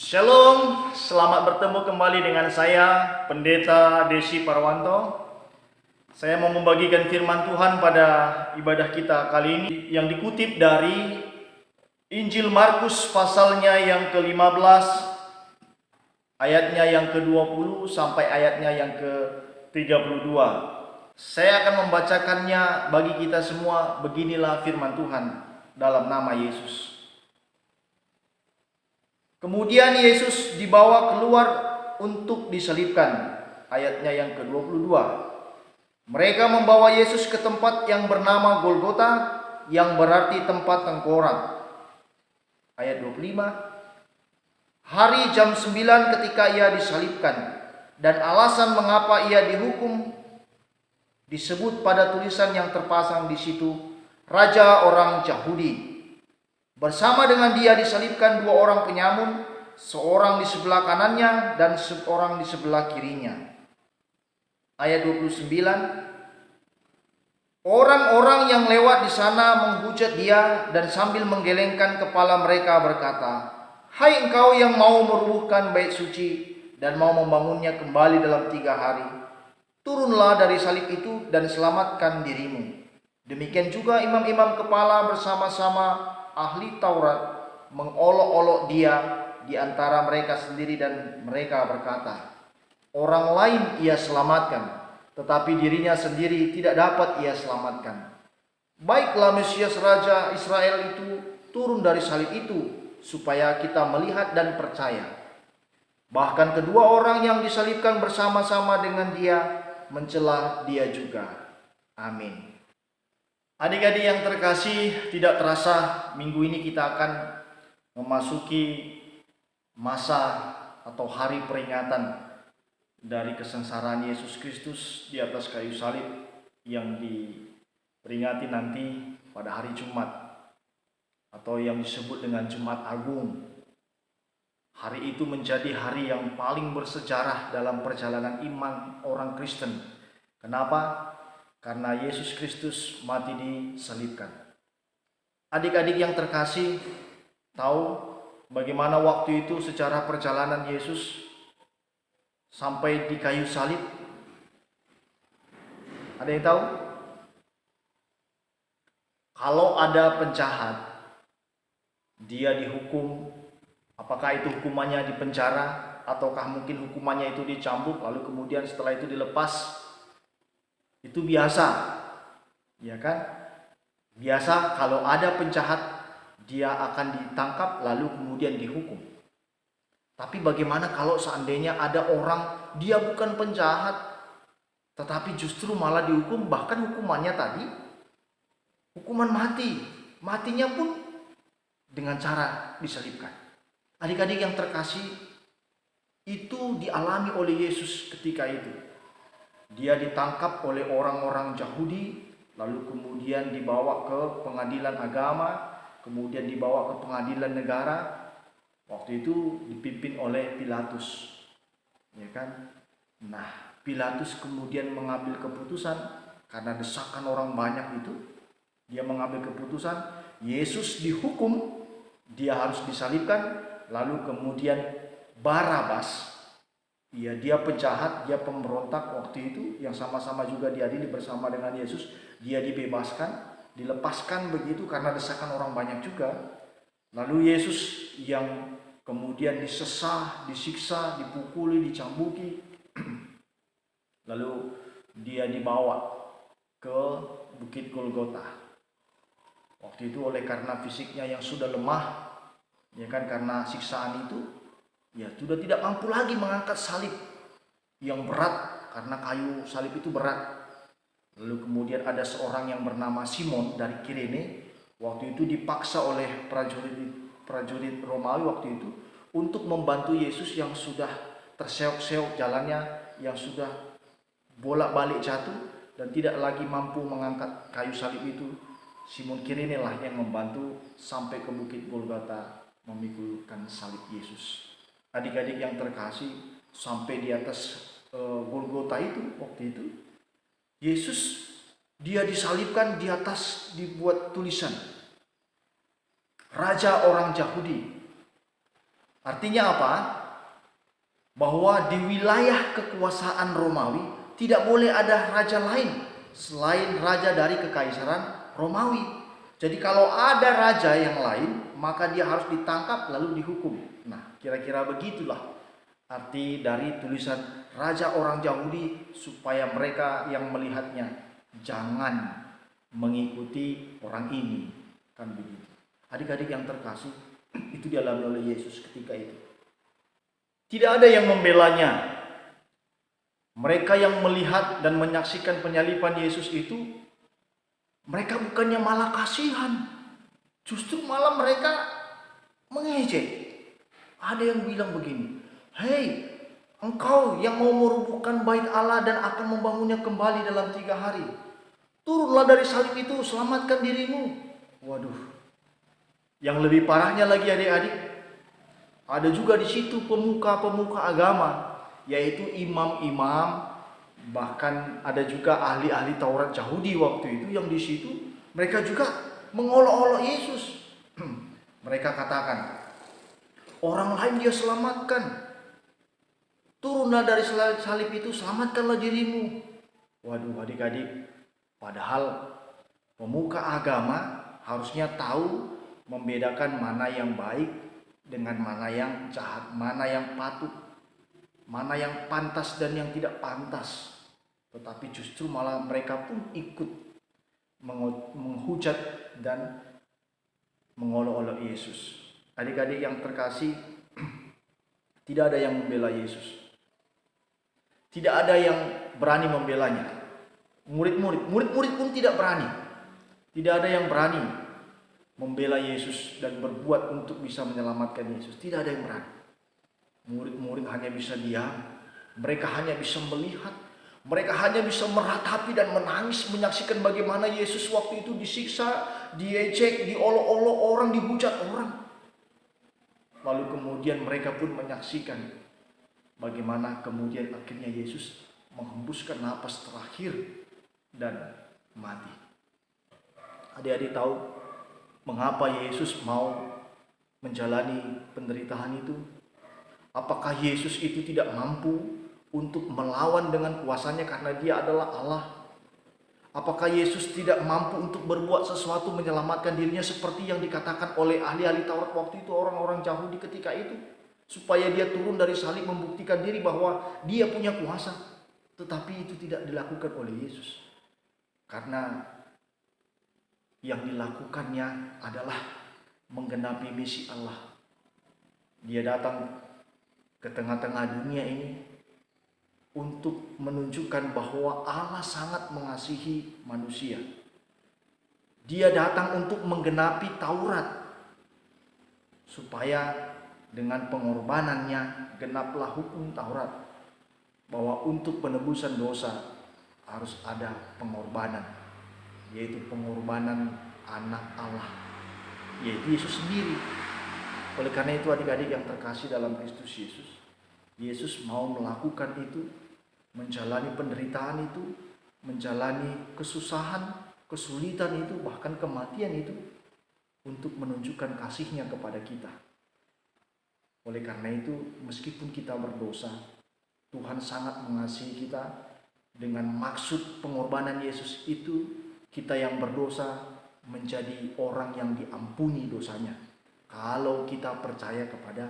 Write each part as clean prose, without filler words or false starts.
Shalom, selamat bertemu kembali dengan saya, Pendeta Desi Parwanto. Saya mau membagikan firman Tuhan pada ibadah kita kali ini yang dikutip dari Injil Markus pasalnya yang ke-15, ayatnya yang ke-20 sampai ayatnya yang ke-32. Saya akan membacakannya bagi kita semua. Beginilah firman Tuhan dalam nama Yesus. Kemudian Yesus dibawa keluar untuk disalibkan. Ayatnya yang ke-22. Mereka membawa Yesus ke tempat yang bernama Golgota, yang berarti tempat tengkorak. Ayat 25. Hari jam 9 ketika ia disalibkan, dan alasan mengapa ia dihukum disebut pada tulisan yang terpasang di situ, Raja orang Yahudi. Bersama dengan dia disalibkan dua orang penyamun, seorang di sebelah kanannya dan seorang di sebelah kirinya. Ayat 29. Orang-orang yang lewat di sana menghujat dia dan sambil menggelengkan kepala mereka berkata, "Hai engkau yang mau merubuhkan bait suci dan mau membangunnya kembali dalam 3 hari, turunlah dari salib itu dan selamatkan dirimu." Demikian juga imam-imam kepala bersama-sama ahli Taurat mengolok-olok dia di antara mereka sendiri, dan mereka berkata, "Orang lain ia selamatkan, tetapi dirinya sendiri tidak dapat ia selamatkan. Baiklah Mesias Raja Israel itu turun dari salib itu, supaya kita melihat dan percaya." Bahkan kedua orang yang disalibkan bersama-sama dengan dia mencela dia juga. Amin. Adik-adik yang terkasih, tidak terasa minggu ini kita akan memasuki masa atau hari peringatan dari kesengsaraan Yesus Kristus di atas kayu salib yang diperingati nanti pada hari Jumat atau yang disebut dengan Jumat Agung. Hari itu menjadi hari yang paling bersejarah dalam perjalanan iman orang Kristen. Kenapa? Karena Yesus Kristus mati disalibkan. Adik-adik yang terkasih, tahu bagaimana waktu itu secara perjalanan Yesus sampai di kayu salib? Ada yang tahu? Kalau ada penjahat, dia dihukum, apakah itu hukumannya di penjara ataukah mungkin hukumannya itu dicambuk lalu kemudian setelah itu dilepas? Itu biasa, ya kan? Biasa kalau ada penjahat, dia akan ditangkap lalu kemudian dihukum. Tapi bagaimana kalau seandainya ada orang, dia bukan penjahat, tetapi justru malah dihukum, bahkan hukumannya tadi hukuman mati. Matinya pun dengan cara disalibkan. Adik-adik yang terkasih, itu dialami oleh Yesus ketika itu. Dia ditangkap oleh orang-orang Yahudi, lalu kemudian dibawa ke pengadilan agama, kemudian dibawa ke pengadilan negara. Waktu itu dipimpin oleh Pilatus, ya kan? Nah, Pilatus kemudian mengambil keputusan karena desakan orang banyak itu. Dia mengambil keputusan, Yesus dihukum, dia harus disalibkan, lalu kemudian Barabas, dia penjahat, dia pemberontak waktu itu yang sama-sama juga diadili bersama dengan Yesus, dia dibebaskan, dilepaskan begitu karena desakan orang banyak juga. Lalu Yesus yang kemudian disesah, disiksa, dipukuli, dicambuki, lalu dia dibawa ke Bukit Golgota. Waktu itu oleh karena fisiknya yang sudah lemah, ya kan, karena siksaan itu, ya sudah tidak mampu lagi mengangkat salib yang berat karena kayu salib itu berat. Lalu kemudian ada seorang yang bernama Simon dari Kirene, waktu itu dipaksa oleh prajurit Romawi waktu itu untuk membantu Yesus yang sudah terseok-seok jalannya, yang sudah bolak-balik jatuh dan tidak lagi mampu mengangkat kayu salib itu. Simon Kirene lah yang membantu sampai ke Bukit Golgota memikulkan salib Yesus. Adik-adik yang terkasih, sampai di atas Golgota itu waktu itu, Yesus dia disalibkan, di atas dibuat tulisan Raja orang Yahudi. Artinya apa? Bahwa di wilayah kekuasaan Romawi tidak boleh ada raja lain selain raja dari kekaisaran Romawi. Jadi kalau ada raja yang lain, maka dia harus ditangkap lalu dihukum. Nah, kira-kira begitulah arti dari tulisan raja orang Yahudi, supaya mereka yang melihatnya jangan mengikuti orang ini. Kan begitu. Adik-adik yang terkasih, itu dialami oleh Yesus ketika itu. Tidak ada yang membelanya. Mereka yang melihat dan menyaksikan penyaliban Yesus itu, mereka bukannya malah kasihan, justru malah mereka mengejek. Ada yang bilang begini, "Hei, engkau yang mau merubuhkan bait Allah dan akan membangunnya kembali dalam 3 hari. Turunlah dari salib itu, selamatkan dirimu." Waduh. Yang lebih parahnya lagi adik-adik, ada juga di situ pemuka-pemuka agama, yaitu imam-imam, bahkan ada juga ahli-ahli Taurat Yahudi waktu itu yang di situ mereka juga mengolok-olok Yesus. Mereka katakan, "Orang lain dia selamatkan. Turunlah dari salib itu, selamatkanlah dirimu." Waduh adik-adik, padahal pemuka agama harusnya tahu membedakan mana yang baik dengan mana yang jahat, mana yang patut, mana yang pantas dan yang tidak pantas. Tetapi justru malah mereka pun ikut menghujat dan mengolok-olok Yesus. Adik-adik yang terkasih, tidak ada yang membela Yesus. Tidak ada yang berani membelanya. Murid-murid pun tidak berani. Tidak ada yang berani membela Yesus dan berbuat untuk bisa menyelamatkan Yesus. Tidak ada yang berani. Murid-murid hanya bisa diam. Mereka hanya bisa melihat. Mereka hanya bisa meratapi dan menangis menyaksikan bagaimana Yesus waktu itu disiksa, diejek, diolok-olok orang, dihujat orang. Lalu kemudian mereka pun menyaksikan bagaimana kemudian akhirnya Yesus menghembuskan napas terakhir dan mati. Adik-adik tahu mengapa Yesus mau menjalani penderitaan itu? Apakah Yesus itu tidak mampu untuk melawan dengan kuasanya karena dia adalah Allah? Apakah Yesus tidak mampu untuk berbuat sesuatu menyelamatkan dirinya seperti yang dikatakan oleh ahli-ahli Taurat waktu itu, orang-orang Yahudi ketika itu? Supaya dia turun dari salib membuktikan diri bahwa dia punya kuasa. Tetapi itu tidak dilakukan oleh Yesus. Karena yang dilakukannya adalah menggenapi misi Allah. Dia datang ke tengah-tengah dunia ini untuk menunjukkan bahwa Allah sangat mengasihi manusia. Dia datang untuk menggenapi Taurat, supaya dengan pengorbanannya genaplah hukum Taurat, bahwa untuk penebusan dosa harus ada pengorbanan, yaitu pengorbanan anak Allah, yaitu Yesus sendiri. Oleh karena itu adik-adik yang terkasih dalam Kristus Yesus, Yesus mau melakukan itu, menjalani penderitaan itu, menjalani kesusahan, kesulitan itu, bahkan kematian itu, untuk menunjukkan kasih-Nya kepada kita. Oleh karena itu, meskipun kita berdosa, Tuhan sangat mengasihi kita. Dengan maksud pengorbanan Yesus itu, kita yang berdosa menjadi orang yang diampuni dosanya, kalau kita percaya kepada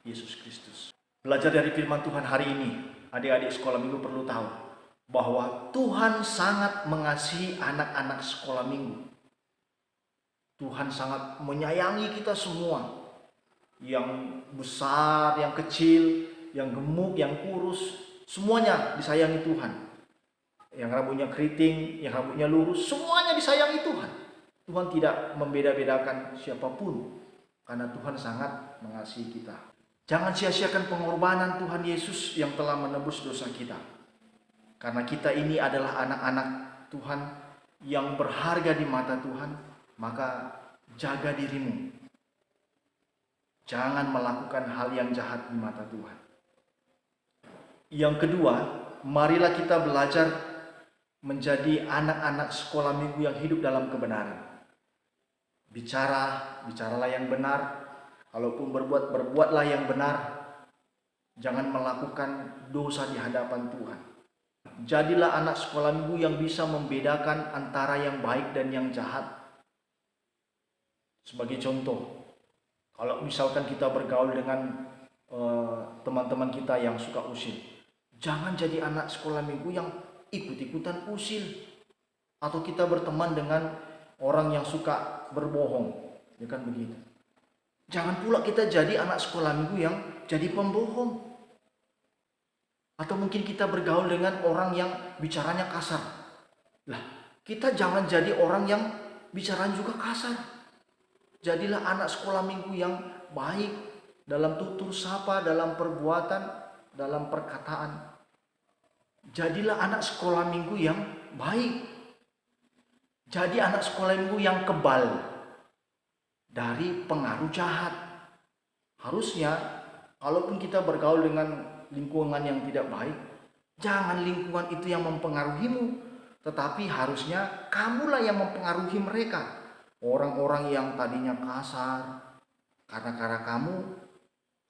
Yesus Kristus. Belajar dari firman Tuhan hari ini, adik-adik sekolah minggu perlu tahu bahwa Tuhan sangat mengasihi anak-anak sekolah minggu. Tuhan sangat menyayangi kita semua, yang besar, yang kecil, yang gemuk, yang kurus, semuanya disayangi Tuhan. Yang rambutnya keriting, yang rambutnya lurus, semuanya disayangi Tuhan. Tuhan tidak membeda-bedakan siapapun, karena Tuhan sangat mengasihi kita. Jangan sia-siakan pengorbanan Tuhan Yesus yang telah menebus dosa kita. Karena kita ini adalah anak-anak Tuhan yang berharga di mata Tuhan, maka jaga dirimu. Jangan melakukan hal yang jahat di mata Tuhan. Yang kedua, marilah kita belajar menjadi anak-anak sekolah minggu yang hidup dalam kebenaran. Bicaralah yang benar, Kalaupun berbuatlah yang benar. Jangan melakukan dosa di hadapan Tuhan. Jadilah anak sekolah minggu yang bisa membedakan antara yang baik dan yang jahat. Sebagai contoh, kalau misalkan kita bergaul dengan teman-teman kita yang suka usil, jangan jadi anak sekolah minggu yang ikut-ikutan usil. Atau kita berteman dengan orang yang suka berbohong, ya kan begitu. Jangan pula kita jadi anak sekolah minggu yang jadi pembohong. Atau mungkin kita bergaul dengan orang yang bicaranya kasar. Lah, kita jangan jadi orang yang bicaranya juga kasar. Jadilah anak sekolah minggu yang baik dalam tutur sapa, dalam perbuatan, dalam perkataan. Jadilah anak sekolah minggu yang baik. Jadi anak sekolah minggu yang kebal dari pengaruh jahat. Harusnya kalaupun kita bergaul dengan lingkungan yang tidak baik, jangan lingkungan itu yang mempengaruhimu, tetapi harusnya kamulah yang mempengaruhi mereka. Orang-orang yang tadinya kasar, karena kamu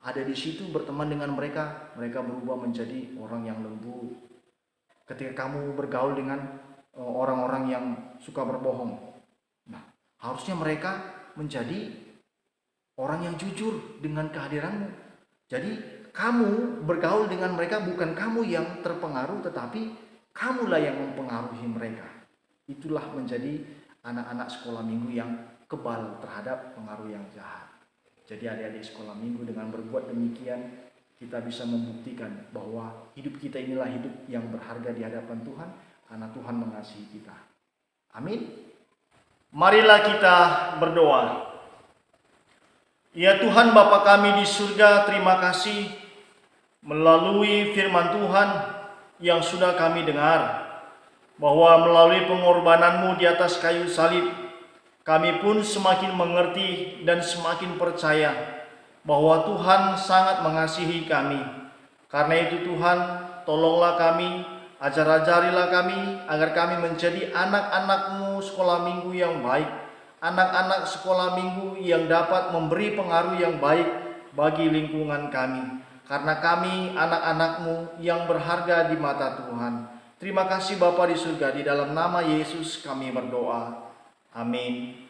ada di situ berteman dengan mereka, mereka berubah menjadi orang yang lembut. Ketika kamu bergaul dengan orang-orang yang suka berbohong, nah, harusnya mereka menjadi orang yang jujur dengan kehadiranmu. Jadi kamu bergaul dengan mereka, bukan kamu yang terpengaruh, tetapi kamulah yang mempengaruhi mereka. Itulah menjadi anak-anak sekolah minggu yang kebal terhadap pengaruh yang jahat. Jadi adik-adik sekolah minggu, dengan berbuat demikian kita bisa membuktikan bahwa hidup kita inilah hidup yang berharga di hadapan Tuhan, karena Tuhan mengasihi kita. Amin. Marilah kita berdoa. Ya Tuhan Bapa kami di surga, terima kasih melalui firman Tuhan yang sudah kami dengar, bahwa melalui pengorbanan-Mu di atas kayu salib, kami pun semakin mengerti dan semakin percaya bahwa Tuhan sangat mengasihi kami. Karena itu Tuhan, tolonglah kami, ajar-ajarilah kami agar kami menjadi anak-anak-Mu sekolah minggu yang baik, anak-anak sekolah minggu yang dapat memberi pengaruh yang baik bagi lingkungan kami. Karena kami anak-anak-Mu yang berharga di mata Tuhan. Terima kasih Bapa di surga, di dalam nama Yesus kami berdoa. Amin.